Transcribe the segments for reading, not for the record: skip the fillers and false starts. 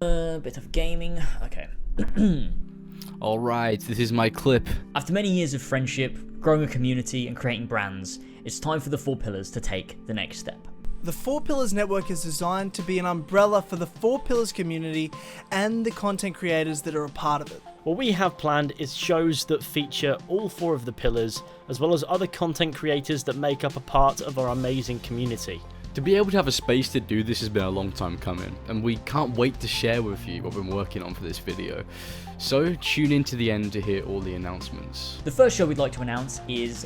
Bit of gaming. Okay. Alright, this is my clip. After many years of friendship, growing a community, and creating brands, it's time for the Four Pillars to take the next step. The Four Pillars Network is designed to be an umbrella for the Four Pillars community and the content creators that are a part of it. What we have planned is shows that feature all four of the pillars, as well as other content creators that make up a part of our amazing community. To be able to have a space to do this has been a long time coming, and we can't wait to share with you what we've been working on for this video. So tune in to the end to hear all the announcements. The first show we'd like to announce is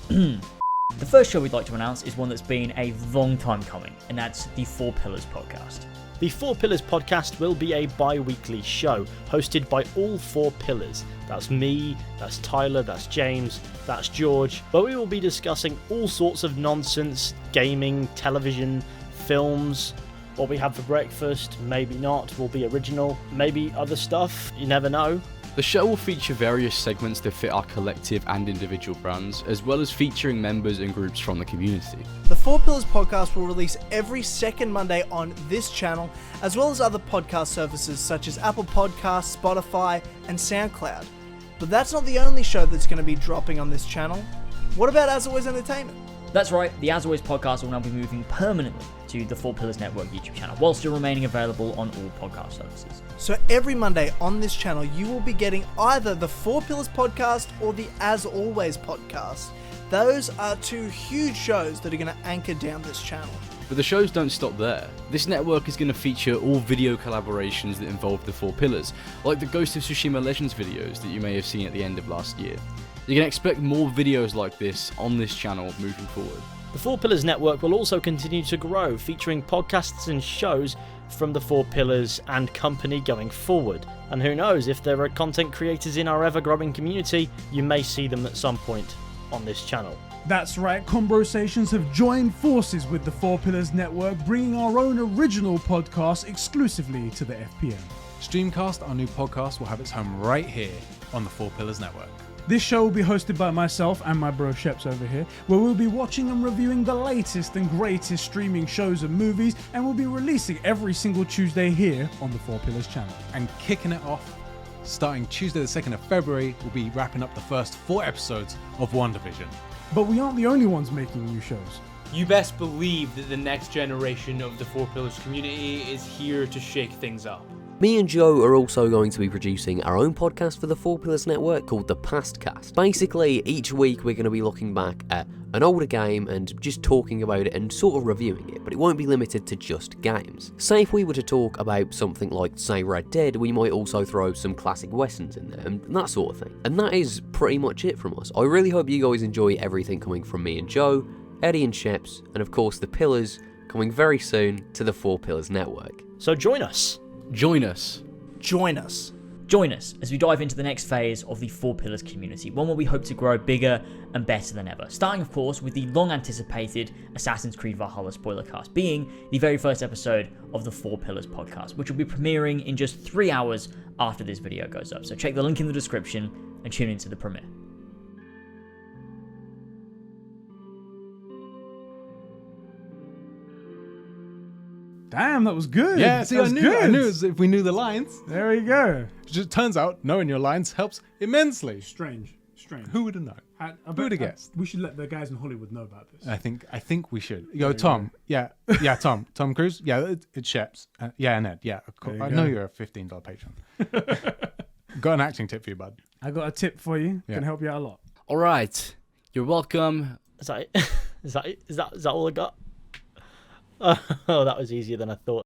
The first show we'd like to announce is one that's been a long time coming, and that's the Four Pillars podcast. The Four Pillars podcast will be a bi-weekly show hosted by all four pillars. That's me, that's Tyler, that's James, that's George. But we will be discussing all sorts of nonsense, gaming, television, films, what we have for breakfast, maybe not, will be original, maybe other stuff, you never know. The show will feature various segments that fit our collective and individual brands, as well as featuring members and groups from the community. The Four Pillars podcast will release every second Monday on this channel, as well as other podcast services such as Apple Podcasts, Spotify, and SoundCloud. But that's not the only show that's going to be dropping on this channel. What about As Always Entertainment? That's right, the As Always podcast will now be moving permanently to the Four Pillars Network YouTube channel, while still remaining available on all podcast services. So every Monday on this channel, you will be getting either the Four Pillars podcast or the As Always podcast. Those are two huge shows that are going to anchor down this channel. But the shows don't stop there. This network is going to feature all video collaborations that involve the Four Pillars, like the Ghost of Tsushima Legends videos that you may have seen at the end of last year. You can expect more videos like this on this channel moving forward. The Four Pillars Network will also continue to grow, featuring podcasts and shows from the Four Pillars and company going forward. And who knows, if there are content creators in our ever-growing community, you may see them at some point on this channel. That's right, Conversations have joined forces with the Four Pillars Network, bringing our own original podcast exclusively to the FPN. Streamcast, our new podcast, will have its home right here on the Four Pillars Network. This show will be hosted by myself and my bro Sheps over here, where we'll be watching and reviewing the latest and greatest streaming shows and movies, and we'll be releasing every single Tuesday here on the Four Pillars channel. And kicking it off, starting Tuesday the 2nd of February, we'll be wrapping up the first 4 episodes of WandaVision. But we aren't the only ones making new shows. You best believe that the next generation of the Four Pillars community is here to shake things up. Me and Joe are also going to be producing our own podcast for the Four Pillars Network called The Pastcast. Basically, each week we're going to be looking back at an older game and just talking about it and sort of reviewing it, but it won't be limited to just games. Say if we were to talk about something like, say, Red Dead, we might also throw some classic westerns in there and that sort of thing. And that is pretty much it from us. I really hope you guys enjoy everything coming from me and Joe, Eddie and Sheps, and of course the Pillars, coming very soon to the Four Pillars Network. So join us. Join us. Join us. Join us as we dive into the next phase of the Four Pillars community, one where we hope to grow bigger and better than ever. Starting, of course, with the long-anticipated Assassin's Creed Valhalla spoiler cast, being the very first episode of the Four Pillars podcast, which will be premiering in just 3 hours after this video goes up. So check the link in the description and tune into the premiere. Damn, that was good. Yeah, see, I knew it was if we knew the lines. There we go. It just turns out knowing your lines helps immensely. Strange. Who would have known? Who would have guessed? We should let the guys in Hollywood know about this. I think we should. Yo, Tom. Yeah, Tom Cruise. Yeah, it's Sheps. Yeah, and Ed. Yeah, of course. I know you're a $15 patron. Got an acting tip for you, bud. I got a tip for you. Yeah. Can help you out a lot. All right, you're welcome. Is that it? Is that all I got? Oh, that was easier than I thought.